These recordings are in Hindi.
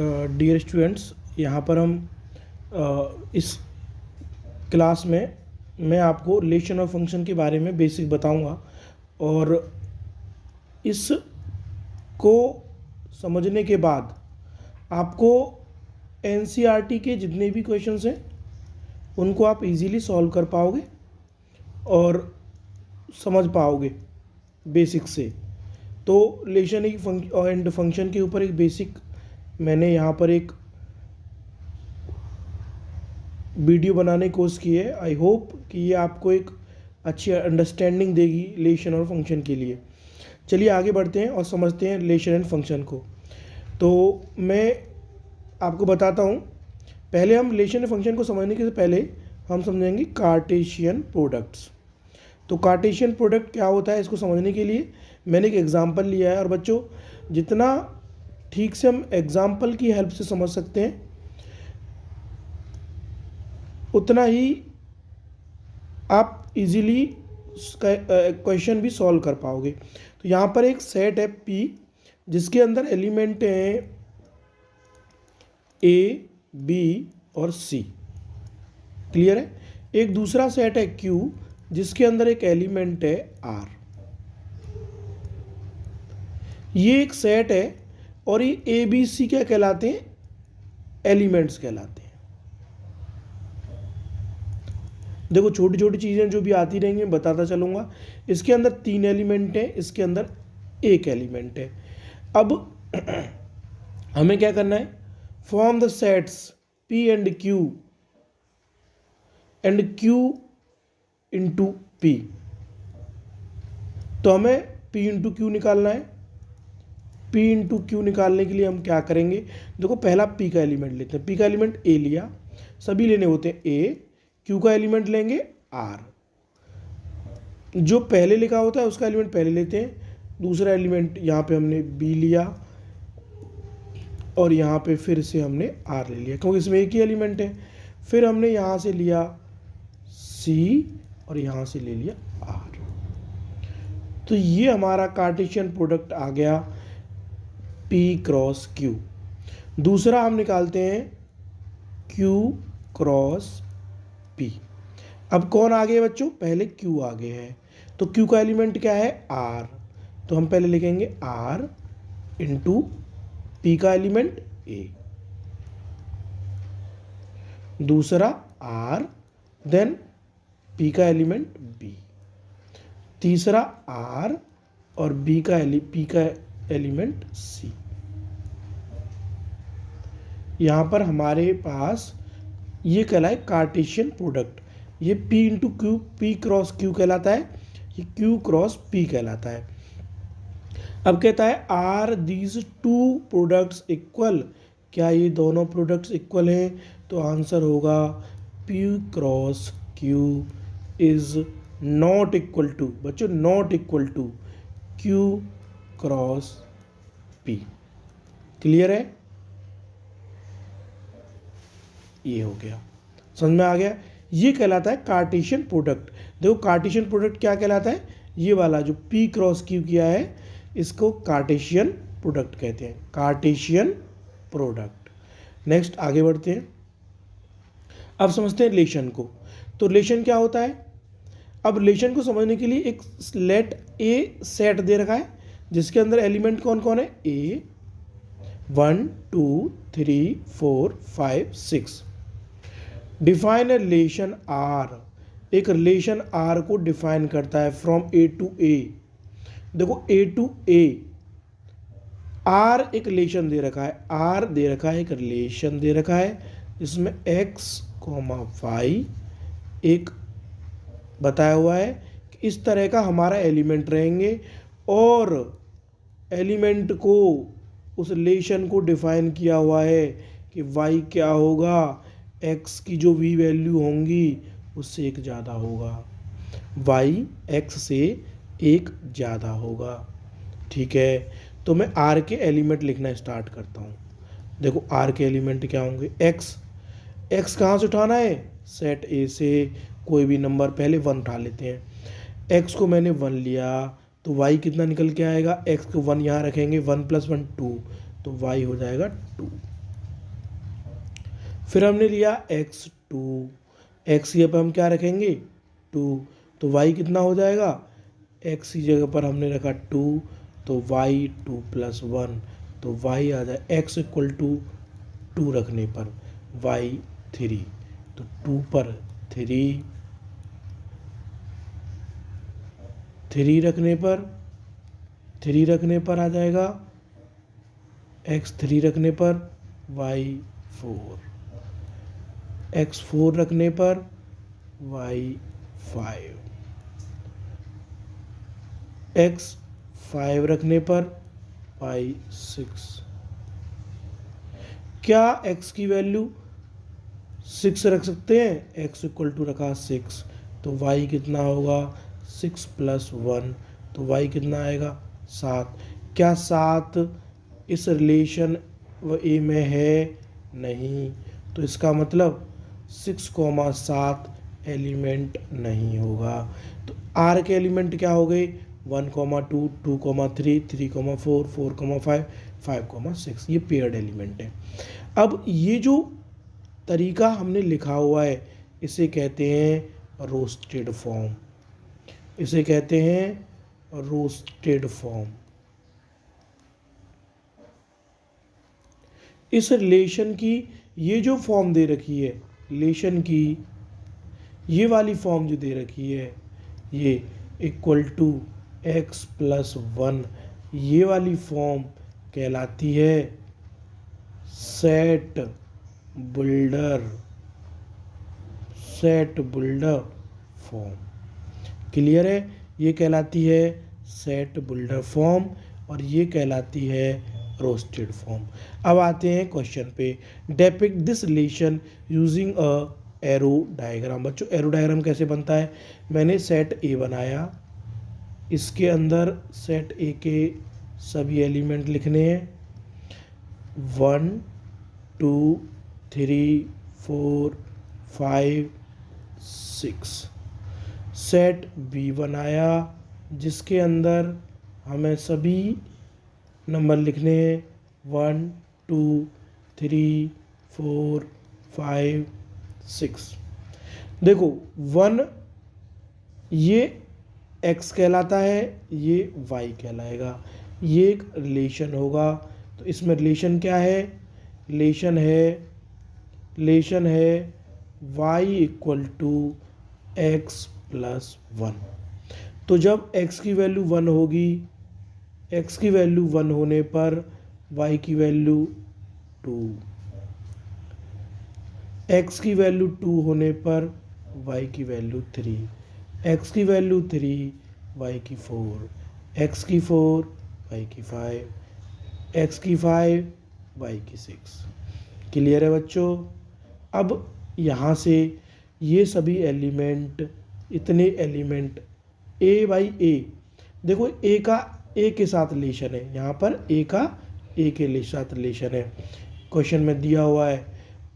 डियर स्टूडेंट्स, यहाँ पर हम इस क्लास में मैं आपको रिलेशन और फंक्शन के बारे में बेसिक बताऊंगा और इसको समझने के बाद आपको एनसीईआरटी के जितने भी क्वेश्चंस हैं उनको आप इजीली सॉल्व कर पाओगे और समझ पाओगे बेसिक से। तो रिलेशन एंड फंक्शन के ऊपर एक बेसिक मैंने यहाँ पर एक वीडियो बनाने की कोशिश की है। आई होप कि ये आपको एक अच्छी अंडरस्टैंडिंग देगी रिलेशन और फंक्शन के लिए। चलिए आगे बढ़ते हैं और समझते हैं रिलेशन एंड फंक्शन को। तो मैं आपको बताता हूँ, पहले हम रिलेशन एंड फंक्शन को समझने के पहले हम समझेंगे कार्टेशियन प्रोडक्ट्स। तो कार्टेशियन प्रोडक्ट क्या होता है, इसको समझने के लिए मैंने एक एग्जांपल लिया है और बच्चों जितना ठीक से हम एग्जांपल की हेल्प से समझ सकते हैं उतना ही आप इजीली क्वेश्चन भी सॉल्व कर पाओगे। तो यहाँ पर एक सेट है P जिसके अंदर एलिमेंट हैं A, B और C। क्लियर है। एक दूसरा सेट है Q जिसके अंदर एक एलिमेंट है R। ये एक सेट है और ये A, B, C क्या कहलाते हैं, एलिमेंट्स कहलाते हैं। देखो छोटी छोटी चीज़ें जो भी आती रहेंगी मैं बताता चलूँगा। इसके अंदर 3 एलिमेंट हैं, इसके अंदर 1 एलिमेंट है। अब हमें क्या करना है, form the sets P and Q into P। तो हमें P इंटू Q निकालना है। P इंटू Q निकालने के लिए हम क्या करेंगे, देखो पहला P का एलिमेंट लेते हैं। P का एलिमेंट A लिया, सभी लेने होते हैं A। Q का एलिमेंट लेंगे R, जो पहले लिखा होता है उसका एलिमेंट पहले लेते हैं। दूसरा एलिमेंट यहाँ पे हमने B लिया और यहाँ पे फिर से हमने R ले लिया क्योंकि इसमें एक ही एलिमेंट है। फिर हमने यहाँ से लिया C और यहाँ से ले लिया R। तो ये हमारा कार्टेशियन प्रोडक्ट आ गया P क्रॉस Q। दूसरा हम निकालते हैं Q क्रॉस P। अब कौन आ गया बच्चों, पहले Q आ गया है। तो Q का एलिमेंट क्या है, R। तो हम पहले लिखेंगे R इंटू P का एलिमेंट A, दूसरा R, देन P का एलिमेंट B, तीसरा R और P का एलिमेंट C। यहाँ पर हमारे पास ये कहलाए कार्टेशियन प्रोडक्ट। ये P into Q, P cross Q कहलाता है, ये Q क्रॉस P कहलाता है। अब कहता है are these two products equal, क्या ये दोनों प्रोडक्ट्स इक्वल हैं, तो आंसर होगा P cross Q is not equal to, बच्चों not equal to Q cross P। Clear है, ये हो गया, समझ में आ गया। ये कहलाता है कार्टेशियन प्रोडक्ट। देखो कार्टेशियन प्रोडक्ट क्या कहलाता है, ये वाला जो P क्रॉस Q किया है इसको कार्टेशियन प्रोडक्ट कहते हैं, कार्टेशियन प्रोडक्ट। नेक्स्ट आगे बढ़ते हैं। अब समझते हैं रिलेशन को। तो रिलेशन क्या होता है, अब रिलेशन को समझने के लिए एक लेट A सेट दे रखा है जिसके अंदर एलिमेंट कौन कौन है, A 1 2 3 4 5 6। Define a relation R, एक रिलेशन R को डिफाइन करता है फ्रॉम A टू A। देखो A टू A, R एक रिलेशन दे रखा है, R दे रखा है, एक रिलेशन दे रखा है जिसमें x, y एक बताया हुआ है कि इस तरह का हमारा एलिमेंट रहेंगे और एलिमेंट को उस रिलेशन को डिफाइन किया हुआ है कि y क्या होगा, x की जो v वैल्यू होंगी उससे एक ज़्यादा होगा, y x से एक ज़्यादा होगा। ठीक है, तो मैं r के एलिमेंट लिखना स्टार्ट करता हूँ। देखो r के एलिमेंट क्या होंगे, x कहाँ से उठाना है, सेट A से कोई भी नंबर पहले 1 उठा लेते हैं। x को मैंने 1 लिया तो y कितना निकल के आएगा, x को 1 यहाँ रखेंगे, 1 + 1 2, तो y हो जाएगा 2। फिर हमने लिया x2, x की जगह पर हम क्या रखेंगे 2, तो y कितना हो जाएगा, x की जगह पर हमने रखा 2 तो y 2 + 1, तो y आ जाए x = 2 रखने पर y 3, तो 2 पर 3 रखने पर आ जाएगा x 3 रखने पर y 4, x 4 रखने पर y 5, x 5 रखने पर y 6। क्या x की वैल्यू 6 रख सकते हैं, x = रखा 6, तो y कितना होगा 6 + 1, तो y कितना आएगा 7। क्या 7 इस रिलेशन ए में है, नहीं, तो इसका मतलब 6,7 एलिमेंट नहीं होगा। तो R के एलिमेंट क्या हो गए 1, 2, 2, 3, 3, 4, 4, 5, 5, 6, ये पेयर्ड एलिमेंट है। अब ये जो तरीका हमने लिखा हुआ है इसे कहते हैं रोस्टेड फॉर्म, इसे कहते हैं रोस्टेड फॉर्म। इस रिलेशन की ये जो फॉर्म दे रखी है, रिलेशन की ये वाली फॉर्म जो दे रखी है, ये = x + 1, ये वाली फॉर्म कहलाती है सेट बिल्डर फॉर्म। क्लियर है, ये कहलाती है सेट बिल्डर फॉर्म और ये कहलाती है रोस्टेड फॉर्म। अब आते हैं क्वेश्चन पे, depict this relation using a arrow diagram. बच्चों एरो डायग्राम कैसे बनता है, मैंने सेट ए बनाया, इसके अंदर सेट ए के सभी एलिमेंट लिखने हैं 1, 2, 3, 4, 5, 6। सेट बी बनाया जिसके अंदर हमें सभी नंबर लिखने हैं 1, 2, 3, 4, 5, 6। देखो 1 ये x कहलाता है, ये y कहलाएगा, ये एक रिलेशन होगा। तो इसमें रिलेशन क्या है, रिलेशन है y = x + 1। तो जब x की वैल्यू 1 होगी, x की वैल्यू 1 होने पर y की वैल्यू 2, x की वैल्यू 2 होने पर y की वैल्यू 3, x की वैल्यू 3, y की 4, x की 4, y की 5, x की 5, y की 6। क्लियर है बच्चों। अब यहाँ से ये सभी एलिमेंट, इतने एलिमेंट a/a, देखो a के साथ रिलेशन है, यहाँ पर a का a के साथ रिलेशन है। क्वेश्चन में दिया हुआ है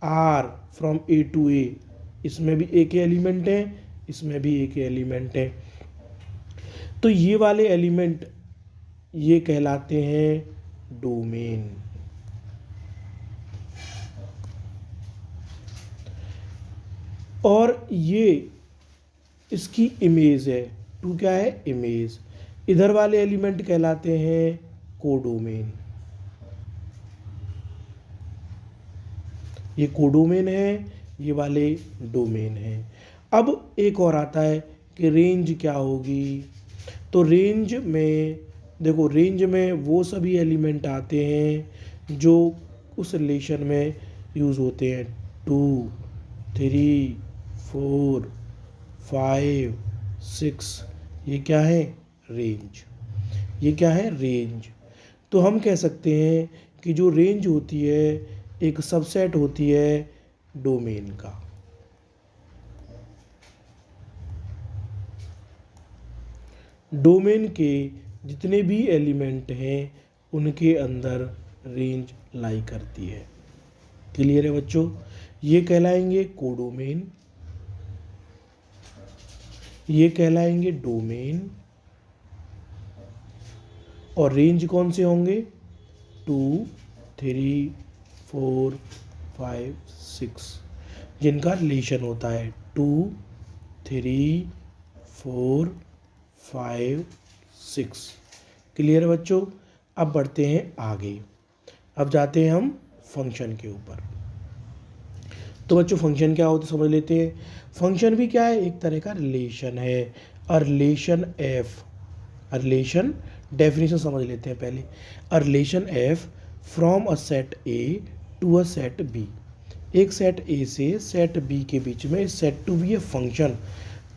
r from a to a, इसमें भी a के एलिमेंट हैं, इसमें भी a के एलिमेंट हैं। तो ये वाले एलिमेंट ये कहलाते हैं डोमेन। और ये इसकी इमेज है, 2 क्या है इमेज। इधर वाले एलिमेंट कहलाते हैं कोडोमेन, ये कोडोमेन है, ये वाले डोमेन है। अब एक और आता है कि रेंज क्या होगी। तो रेंज में देखो, रेंज में वो सभी एलिमेंट आते हैं जो उस रिलेशन में यूज़ होते हैं 2, 3, 4, 5, 6, ये क्या है रेंज, ये क्या है रेंज। तो हम कह सकते हैं कि जो रेंज होती है एक सबसेट होती है डोमेन का। डोमेन के जितने भी एलिमेंट हैं उनके अंदर रेंज लाई करती है। क्लियर है बच्चों, ये कहलाएंगे कोडोमेन, ये कहलाएंगे डोमेन, और रेंज कौन से होंगे 2, 3, 4, 5 6 जिनका रिलेशन होता है 2 3 4 5 6। क्लियर है बच्चों। अब बढ़ते हैं आगे, अब जाते हैं हम फंक्शन के ऊपर। तो बच्चों फंक्शन क्या होता है समझ लेते हैं। फंक्शन भी क्या है, एक तरह का रिलेशन है। A relation f, a relation definition समझ लेते हैं पहले। A relation f from a set A to a set B, एक सेट ए से सेट बी के बीच में set to be a function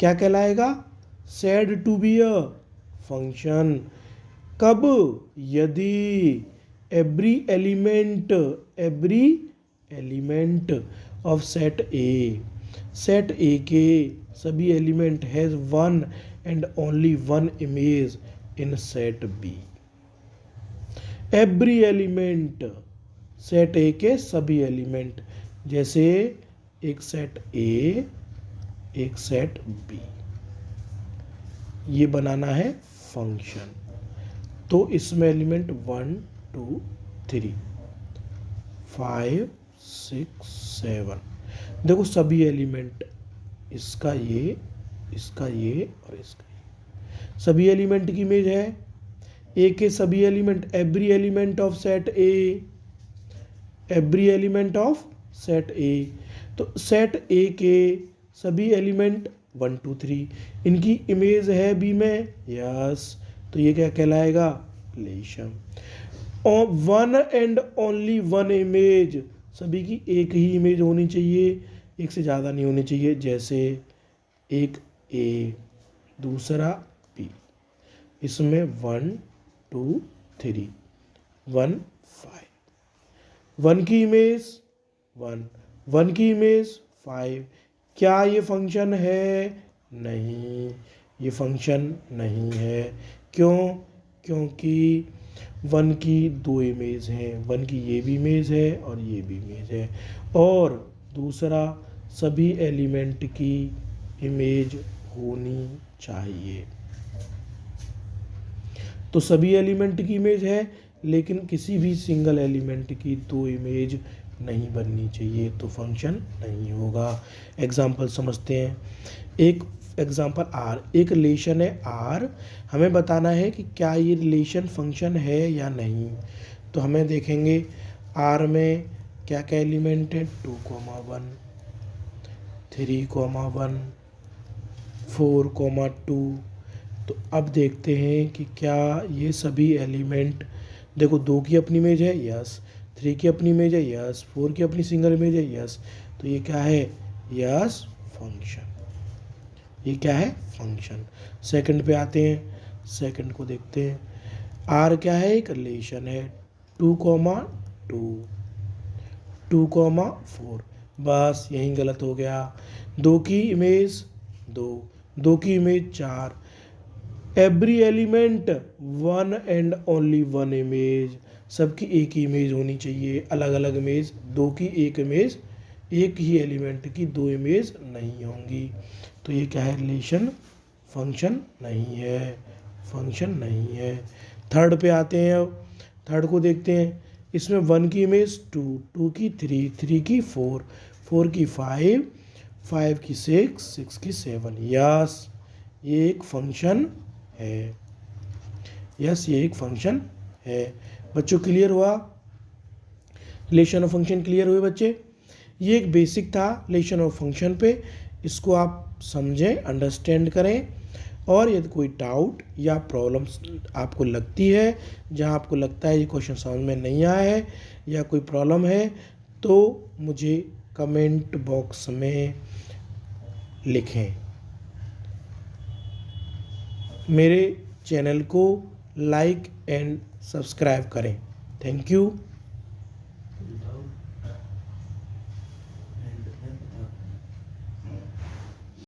क्या कहलाएगा, said to be a function. कब, यदि every element of set A के सभी element has one and only one image in set B. Every element, set A के सभी एलिमेंट, जैसे एक सेट ए एक सेट बी, ये बनाना है फंक्शन। तो इसमें एलिमेंट 1 2 3 5 6 7, देखो सभी एलिमेंट, इसका ये और इसका ये, सभी एलिमेंट की इमेज है। ए के सभी element, every element of set A, every element of set ए। तो सेट ए के सभी एलिमेंट 1 2 3, इनकी इमेज है बी में, यस। तो ये क्या कहलाएगा, रिलेशन। और one and only one image, सभी की एक ही इमेज होनी चाहिए, एक से ज़्यादा नहीं होनी चाहिए। जैसे एक ए दूसरा बी, इसमें 1 2 3 1 5, 1 की इमेज 1, 1 की इमेज 5। क्या ये फंक्शन है, नहीं, ये फंक्शन नहीं है। क्यों, क्योंकि 1 की 2 इमेज हैं, 1 की ये भी इमेज है और ये भी इमेज है। और दूसरा, सभी एलिमेंट की इमेज होनी चाहिए। तो सभी एलिमेंट की इमेज है, लेकिन किसी भी सिंगल एलिमेंट की 2 इमेज नहीं बननी चाहिए, तो फंक्शन नहीं होगा। एग्जाम्पल समझते हैं। एक एग्जाम्पल आर, एक रिलेशन है आर, हमें बताना है कि क्या ये रिलेशन फंक्शन है या नहीं। तो हमें देखेंगे आर में क्या क्या एलिमेंट है, 2 1 3 1 4 2। तो अब देखते हैं कि क्या ये सभी एलिमेंट, देखो 2 की अपनी इमेज है, यस, 3 की अपनी इमेज है, यस, 4 की अपनी सिंगल इमेज है, यस। तो ये क्या है, यस फंक्शन, ये क्या है फंक्शन। सेकंड पे आते हैं, सेकंड को देखते हैं। आर क्या है, एक रिलेशन है 2 2 2 4, बस यहीं गलत हो गया। 2 की इमेज 2, 2 की image 4। Every element 1 and only 1 image, सबकी एक ही इमेज होनी चाहिए, अलग अलग इमेज, 2 की एक इमेज, एक ही एलिमेंट की 2 इमेज नहीं होंगी। तो ये क्या है, रिलेशन, फंक्शन नहीं है, फंक्शन नहीं है। थर्ड पे आते हैं, अब थर्ड को देखते हैं। इसमें 1 की इमेज 2, 2 की 3, 3 की 4, 4 की 5, 5 की 6, 6 की 7, यस ये एक फंक्शन है, यस ये एक फंक्शन है। बच्चों क्लियर हुआ, रिलेशन और फंक्शन क्लियर हुए बच्चे। ये एक बेसिक था रिलेशन और फंक्शन पे, इसको आप समझें, अंडरस्टैंड करें। और यदि कोई डाउट या प्रॉब्लम्स आपको लगती है, जहां आपको लगता है ये क्वेश्चन समझ में नहीं आया है या कोई प्रॉब्लम है, तो मुझे कमेंट बॉक्स में लिखें। मेरे चैनल को लाइक एंड सब्सक्राइब करें। Thank you.